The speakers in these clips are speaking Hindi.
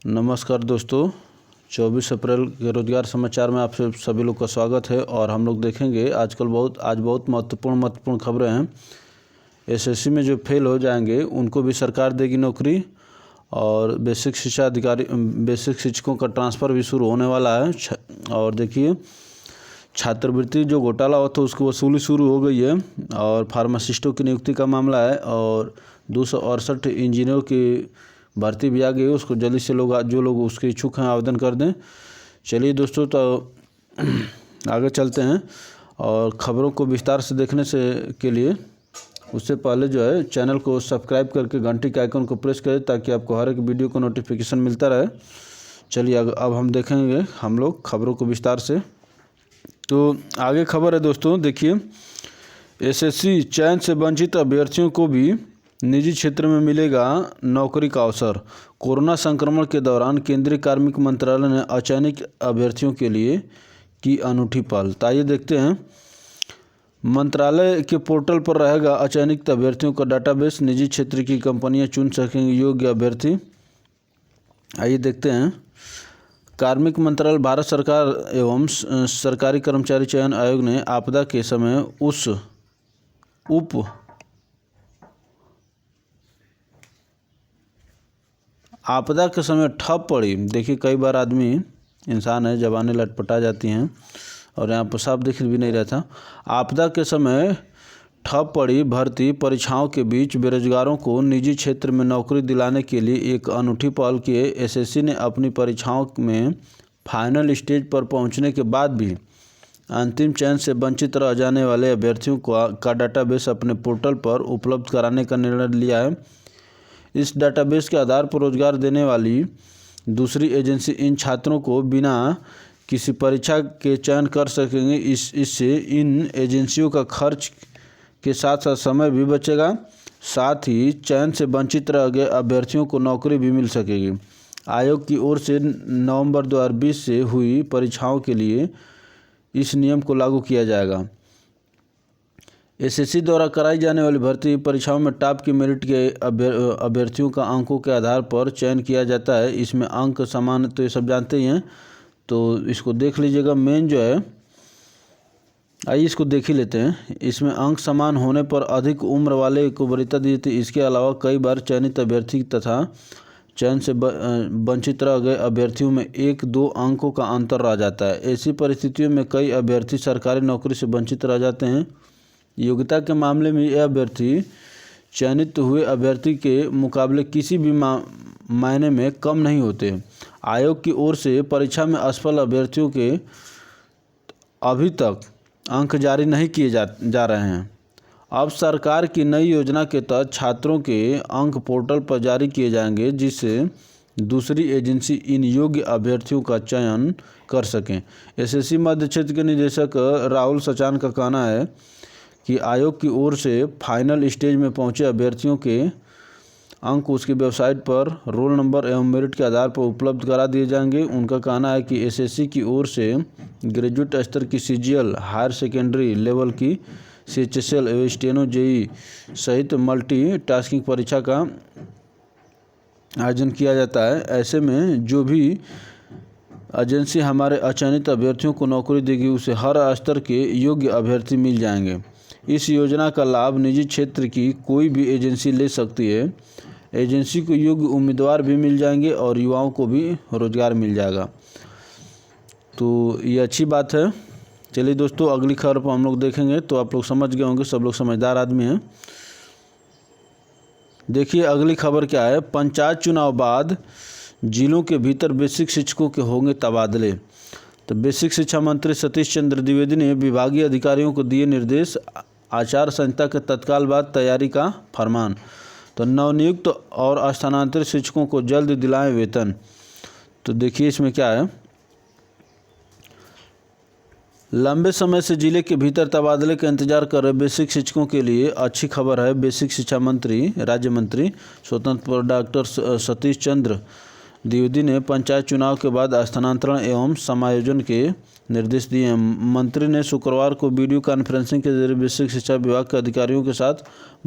नमस्कार दोस्तों, 24 अप्रैल के रोजगार समाचार में आप सभी लोग का स्वागत है। और हम लोग देखेंगे आज बहुत महत्वपूर्ण खबरें हैं। एसएससी में जो फेल हो जाएंगे उनको भी सरकार देगी नौकरी, और बेसिक शिक्षकों का ट्रांसफ़र भी शुरू होने वाला है। और देखिए, छात्रवृत्ति जो घोटाला हुआ था उसकी वसूली शुरू हो गई है, और फार्मासिस्टों की नियुक्ति का मामला है, और 268 इंजीनियरों की भर्ती भी आ गई है। उसको जल्दी से जो लोग उसके इच्छुक हैं आवेदन कर दें। चलिए दोस्तों, तो आगे चलते हैं, और ख़बरों को विस्तार से देखने के लिए उससे पहले जो है चैनल को सब्सक्राइब करके घंटी के आइकन को प्रेस करें, ताकि आपको हर एक वीडियो का नोटिफिकेशन मिलता रहे। चलिए अब हम देखेंगे हम लोग खबरों को विस्तार से। तो आगे खबर है दोस्तों, देखिए, एसएससी चयन से वंचित अभ्यर्थियों को भी निजी क्षेत्र में मिलेगा नौकरी का अवसर। कोरोना संक्रमण के दौरान केंद्रीय कार्मिक मंत्रालय ने अचयनित अभ्यर्थियों के लिए की अनूठी पहल। तो आइए देखते हैं। मंत्रालय के पोर्टल पर रहेगा अचयनित अभ्यर्थियों का डाटाबेस। निजी क्षेत्र की कंपनियां चुन सकेंगे योग्य अभ्यर्थी। आइए देखते हैं। कार्मिक मंत्रालय, भारत सरकार एवं सरकारी कर्मचारी चयन आयोग ने आपदा के समय आपदा के समय ठप पड़ी। देखिए, कई बार आदमी इंसान है, जबानें लटपटा जाती हैं, और यहाँ पर साफ दिख भी नहीं रहा था। आपदा के समय ठप पड़ी भर्ती परीक्षाओं के बीच बेरोजगारों को निजी क्षेत्र में नौकरी दिलाने के लिए एक अनूठी पहल की है। एसएससी ने अपनी परीक्षाओं में फाइनल स्टेज पर पहुंचने के बाद भी अंतिम चयन से वंचित रह जाने वाले अभ्यर्थियों का डाटाबेस अपने पोर्टल पर उपलब्ध कराने का निर्णय लिया है। इस डाटाबेस के आधार पर रोजगार देने वाली दूसरी एजेंसी इन छात्रों को बिना किसी परीक्षा के चयन कर सकेंगे। इससे इन एजेंसियों का खर्च के साथ साथ समय भी बचेगा। साथ ही चयन से वंचित रह गए अभ्यर्थियों को नौकरी भी मिल सकेगी। आयोग की ओर से नवंबर 2020 से हुई परीक्षाओं के लिए इस नियम को लागू किया जाएगा। एसएससी द्वारा कराई जाने वाली भर्ती परीक्षाओं में टॉप की मेरिट के अभ्यर्थियों का अंकों के आधार पर चयन किया जाता है। इसमें अंक समान, तो ये सब जानते ही हैं, तो इसको देख लीजिएगा। मेन जो है, आइए इसको देख ही लेते हैं। इसमें अंक समान होने पर अधिक उम्र वाले को वरीयता दी जाती है। इसके अलावा कई बार चयनित अभ्यर्थी तथा चयन से वंचित रह गए अभ्यर्थियों में 1-2 अंकों का अंतर रह जाता है। ऐसी परिस्थितियों में कई अभ्यर्थी सरकारी नौकरी से वंचित रह जाते हैं। योग्यता के मामले में यह अभ्यर्थी चयनित हुए अभ्यर्थी के मुकाबले किसी भी मायने में कम नहीं होते। आयोग की ओर से परीक्षा में असफल अभ्यर्थियों के अभी तक अंक जारी नहीं किए जा रहे हैं। अब सरकार की नई योजना के तहत छात्रों के अंक पोर्टल पर जारी किए जाएंगे, जिससे दूसरी एजेंसी इन योग्य अभ्यर्थियों का चयन कर सकें। एसएससी मध्य क्षेत्र के निदेशक राहुल सचान का कहना है कि आयोग की ओर से फाइनल स्टेज में पहुंचे अभ्यर्थियों के अंक उसकी वेबसाइट पर रोल नंबर एवं मेरिट के आधार पर उपलब्ध करा दिए जाएंगे। उनका कहना है कि एसएससी की ओर से ग्रेजुएट स्तर की सीजीएल, हायर सेकेंडरी लेवल की सीएचएसएल एवं स्टेनो जेई सहित मल्टी टास्किंग परीक्षा का आयोजन किया जाता है। ऐसे में जो भी एजेंसी हमारे अचयनित अभ्यर्थियों को नौकरी देगी, उसे हर स्तर के योग्य अभ्यर्थी मिल जाएंगे। इस योजना का लाभ निजी क्षेत्र की कोई भी एजेंसी ले सकती है। एजेंसी को योग्य उम्मीदवार भी मिल जाएंगे और युवाओं को भी रोजगार मिल जाएगा। तो ये अच्छी बात है। चलिए दोस्तों, अगली खबर पर हम लोग देखेंगे। तो आप लोग समझ गए होंगे, सब लोग समझदार आदमी हैं। देखिए अगली खबर क्या है। पंचायत चुनाव बाद जिलों के भीतर बेसिक शिक्षकों के होंगे तबादले। तो बेसिक शिक्षा मंत्री सतीश चंद्र द्विवेदी ने विभागीय अधिकारियों को दिए निर्देश। आचार संहिता के तत्काल बाद तैयारी का फरमान। तो नवनियुक्त और स्थानांतरित शिक्षकों को जल्द दिलाएं वेतन। तो देखिए इसमें क्या है। लंबे समय से जिले के भीतर तबादले का इंतजार कर रहे बेसिक शिक्षकों के लिए अच्छी खबर है। बेसिक शिक्षा मंत्री राज्य मंत्री स्वतंत्र डॉक्टर सतीश चंद्र द्विवेदी ने पंचायत चुनाव के बाद स्थानांतरण एवं समायोजन के निर्देश दिए हैं। मंत्री ने शुक्रवार को वीडियो कॉन्फ्रेंसिंग के जरिए बेसिक शिक्षा विभाग के अधिकारियों के साथ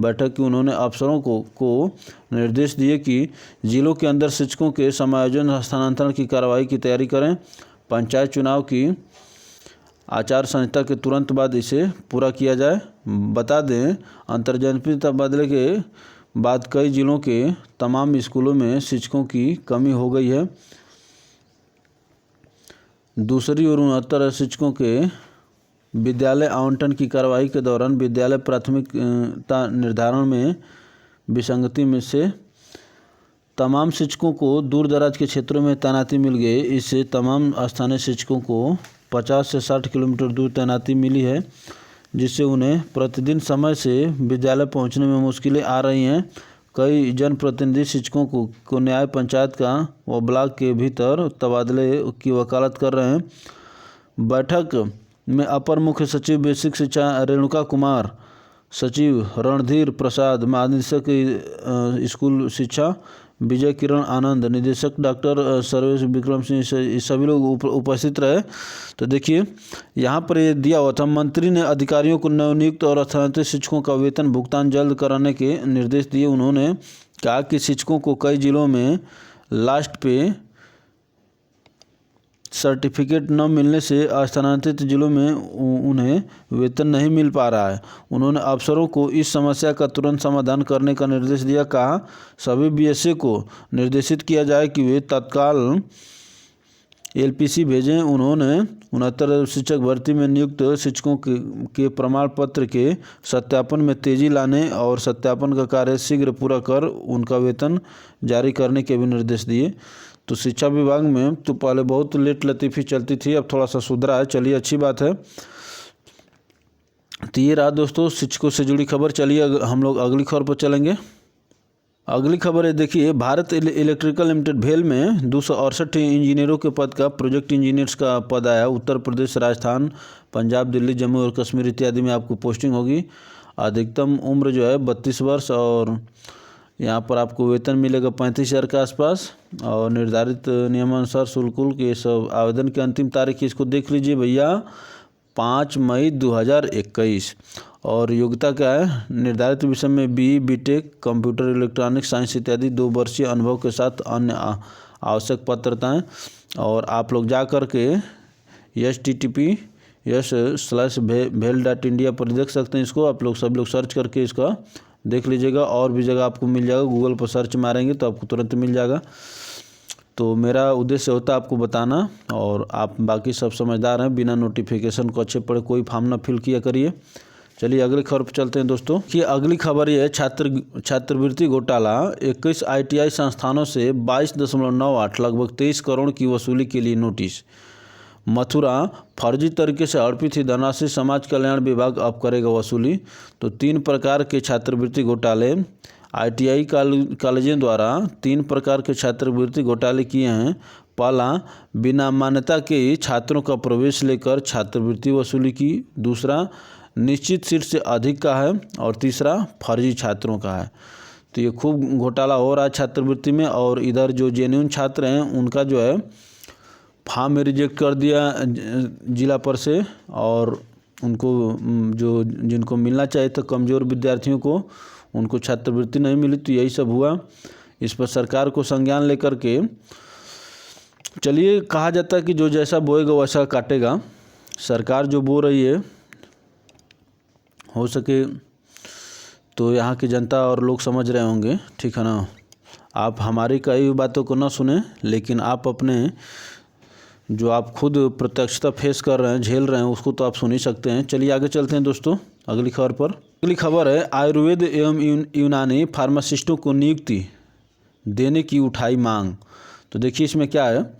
बैठक की। उन्होंने अफसरों को निर्देश दिए कि जिलों के अंदर शिक्षकों के समायोजन स्थानांतरण की कार्रवाई की तैयारी करें। पंचायत चुनाव की आचार संहिता के तुरंत बाद इसे पूरा किया जाए। बता दें, अंतर्जनपद तबादले के बाद कई जिलों के तमाम स्कूलों में शिक्षकों की कमी हो गई है। दूसरी ओर 69 शिक्षकों के विद्यालय आवंटन की कार्रवाई के दौरान विद्यालय प्राथमिकता निर्धारण में विसंगति में से तमाम शिक्षकों को दूर दराज के क्षेत्रों में तैनाती मिल गई। इससे तमाम स्थानीय शिक्षकों को 50 से 60 किलोमीटर दूर तैनाती मिली है, जिससे उन्हें प्रतिदिन समय से विद्यालय पहुंचने में मुश्किलें आ रही हैं। कई जनप्रतिनिधि शिक्षकों को न्याय पंचायत का व ब्लॉक के भीतर तबादले की वकालत कर रहे हैं। बैठक में अपर मुख्य सचिव बेसिक शिक्षा रेणुका कुमार, सचिव रणधीर प्रसाद, महानिदेशक स्कूल शिक्षा विजय किरण आनंद, निदेशक डॉक्टर सर्वेश विक्रम सिंह, सभी लोग उपस्थित रहे। तो देखिए यहाँ पर ये दिया हुआ था, मंत्री ने अधिकारियों को नवनियुक्त और स्थानांतरित शिक्षकों का वेतन भुगतान जल्द कराने के निर्देश दिए। उन्होंने कहा कि शिक्षकों को कई जिलों में लास्ट पे सर्टिफिकेट न मिलने से स्थानांतरित जिलों में उन्हें वेतन नहीं मिल पा रहा है। उन्होंने अफसरों को इस समस्या का तुरंत समाधान करने का निर्देश दिया। कहा सभी बीएसए को निर्देशित किया जाए कि वे तत्काल एलपीसी भेजें। उन्होंने 69 शिक्षक भर्ती में नियुक्त शिक्षकों के प्रमाण पत्र के सत्यापन में तेजी लाने और सत्यापन का कार्य शीघ्र पूरा कर उनका वेतन जारी करने के भी निर्देश दिए। तो शिक्षा विभाग में तो पहले बहुत लेट लतीफ़ी चलती थी, अब थोड़ा सा सुधरा है। चलिए, अच्छी बात है। तो ये रहा दोस्तों शिक्षकों से जुड़ी खबर। चलिए हम लोग अगली खबर पर चलेंगे। अगली खबर है, देखिए, भारत इलेक्ट्रिकल लिमिटेड भेल में 268 इंजीनियरों के पद का प्रोजेक्ट इंजीनियर्स का पद आया। उत्तर प्रदेश, राजस्थान, पंजाब, दिल्ली, जम्मू और कश्मीर इत्यादि में आपको पोस्टिंग होगी। अधिकतम उम्र जो है 32 वर्ष और यहाँ पर आपको वेतन मिलेगा 35,000 के आसपास और निर्धारित नियमानुसार शुल्क ये सब। आवेदन की अंतिम तारीख इसको देख लीजिए भैया, 5 मई 2021। और योग्यता क्या है, निर्धारित विषय में BE, BTech, computer electronics science इत्यादि 2 वर्षीय अनुभव के साथ अन्य आवश्यक पात्रताएं। और आप लोग जा कर के https://bhel.india पर देख सकते हैं। इसको आप लोग सब लोग सर्च करके इसका देख लीजिएगा। और भी जगह आपको मिल जाएगा, गूगल पर सर्च मारेंगे तो आपको तुरंत मिल जाएगा। तो मेरा उद्देश्य होता है आपको बताना, और आप बाकी सब समझदार हैं, बिना नोटिफिकेशन को अच्छे पढ़े कोई फॉर्म ना फिल किया करिए। चलिए अगली खबर पर चलते हैं दोस्तों। कि अगली खबर ये है, छात्रवृत्ति घोटाला। 21 ITI संस्थानों से 22.98 लगभग 23 करोड़ की वसूली के लिए नोटिस। मथुरा फर्जी तरीके से हड़पी थी धनराशि, समाज कल्याण विभाग अब करेगा वसूली। तो 3 प्रकार के छात्रवृत्ति घोटाले ITI कॉलेजों द्वारा 3 प्रकार के छात्रवृत्ति घोटाले किए हैं। पहला, बिना मान्यता के छात्रों का प्रवेश लेकर छात्रवृत्ति वसूली की। दूसरा, निश्चित सीट से अधिक का है। और तीसरा, फर्जी छात्रों का है। तो ये खूब घोटाला हो रहा है छात्रवृत्ति में। और इधर जो जेन्युइन छात्र हैं उनका जो है फॉर्म में रिजेक्ट कर दिया जिला पर से, और उनको जो जिनको मिलना चाहिए था कमज़ोर विद्यार्थियों को, उनको छात्रवृत्ति नहीं मिली। तो यही सब हुआ। इस पर सरकार को संज्ञान लेकर के, चलिए, कहा जाता है कि जो जैसा बोएगा वैसा काटेगा। सरकार जो बो रही है, हो सके तो यहाँ की जनता और लोग समझ रहे होंगे, ठीक है ना। आप हमारी कई बातों को ना सुने, लेकिन आप अपने जो आप खुद प्रत्यक्षता फेस कर रहे हैं, झेल रहे हैं, उसको तो आप सुन ही सकते हैं। चलिए आगे चलते हैं दोस्तों अगली खबर पर। अगली खबर है, आयुर्वेद एवं यूनानी फार्मासिस्टों को नियुक्ति देने की उठाई मांग। तो देखिए इसमें क्या है,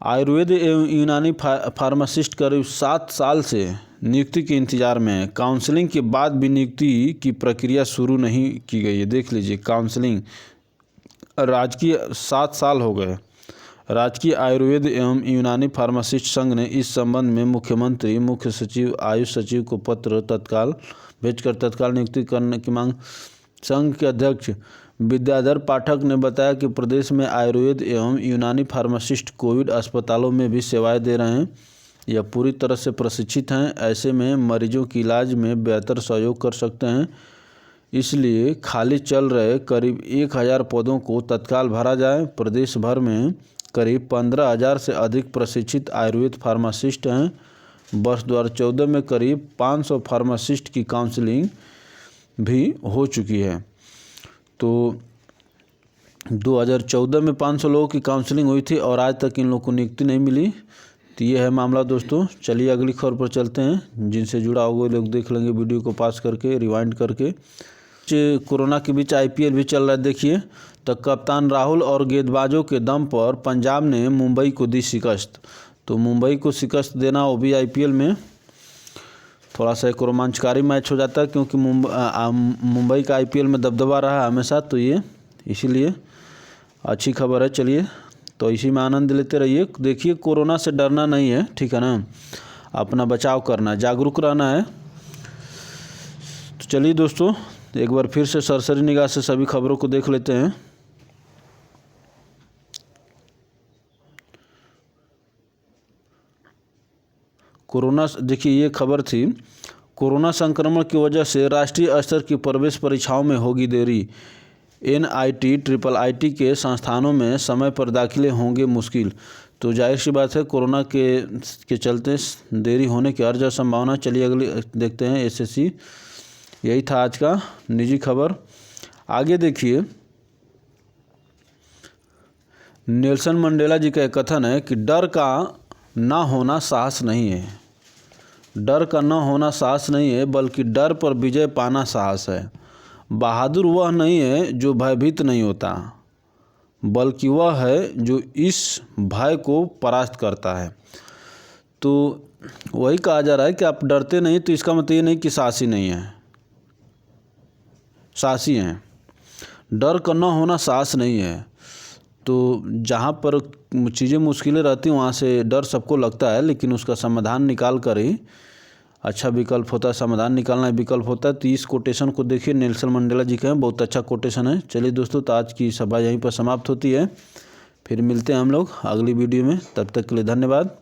आयुर्वेद एवं यूनानी फार्मासिस्ट करीब 7 साल से नियुक्ति के इंतजार में है। काउंसलिंग के बाद भी नियुक्ति की प्रक्रिया शुरू नहीं की गई है। देख लीजिए, काउंसलिंग राजकीय 7 साल हो गए। राजकीय आयुर्वेद एवं यूनानी फार्मासिस्ट संघ ने इस संबंध में मुख्यमंत्री, मुख्य सचिव, आयुष सचिव को पत्र भेजकर तत्काल नियुक्ति करने की मांग। संघ के अध्यक्ष विद्याधर पाठक ने बताया कि प्रदेश में आयुर्वेद एवं यूनानी फार्मासिस्ट कोविड अस्पतालों में भी सेवाएं दे रहे हैं। यह पूरी तरह से प्रशिक्षित हैं, ऐसे में मरीजों की इलाज में बेहतर सहयोग कर सकते हैं। इसलिए खाली चल रहे करीब 1000 पदों को तत्काल भरा जाए। प्रदेश भर में करीब 15,000 से अधिक प्रशिक्षित आयुर्वेद फार्मासिस्ट हैं। वर्ष 2014 में करीब 500 फार्मासिस्ट की काउंसलिंग भी हो चुकी है। तो 2014 में 500 लोगों की काउंसलिंग हुई थी और आज तक इन लोगों को नियुक्ति नहीं मिली। तो ये है मामला दोस्तों। चलिए अगली खबर पर चलते हैं। जिनसे जुड़ा होगा लोग देख लेंगे वीडियो को पास करके, रिवाइंड करके। कोरोना के बीच IPL भी चल रहा है। देखिए तो कप्तान राहुल और गेंदबाजों के दम पर पंजाब ने मुंबई को दी शिकस्त। तो मुंबई को शिकस्त देना वो भी IPL में थोड़ा सा एक रोमांचकारी मैच हो जाता है, क्योंकि मुंबई का IPL में दबदबा रहा है हमेशा। तो ये इसीलिए अच्छी खबर है। चलिए तो इसी में आनंद लेते रहिए। देखिए कोरोना से डरना नहीं है, ठीक है ना, अपना बचाव करना है, जागरूक रहना है। तो चलिए दोस्तों एक बार फिर से सरसरी निगाह से सभी खबरों को देख लेते हैं। कोरोना, देखिए ये खबर थी, कोरोना संक्रमण की वजह से राष्ट्रीय स्तर की प्रवेश परीक्षाओं में होगी देरी। NIT IIT के संस्थानों में समय पर दाखिले होंगे मुश्किल। तो जाहिर सी बात है कोरोना के चलते देरी होने की हर संभावना। चलिए अगली देखते हैं SSC। यही था आज का निजी खबर। आगे देखिए, नेल्सन मंडेला जी का एक कथन है कि डर का ना होना साहस नहीं है। डर का ना होना साहस नहीं है, बल्कि डर पर विजय पाना साहस है। बहादुर वह नहीं है जो भयभीत नहीं होता, बल्कि वह है जो इस भय को परास्त करता है। तो वही कहा जा रहा है कि आप डरते नहीं, तो इसका मतलब ये नहीं कि साहसी नहीं है, साहसी हैं। डर का ना होना साहस नहीं है। तो जहाँ पर चीज़ें मुश्किलें रहती हैं वहाँ से डर सबको लगता है, लेकिन उसका समाधान निकाल कर ही अच्छा विकल्प होता है। समाधान निकालना ही विकल्प होता है। तो इस कोटेशन को देखिए, नेल्सन मंडेला जी का है, बहुत अच्छा कोटेशन है। चलिए दोस्तों तो आज की सभा यहीं पर समाप्त होती है। फिर मिलते हैं हम लोग अगली वीडियो में। तब तक के लिए धन्यवाद।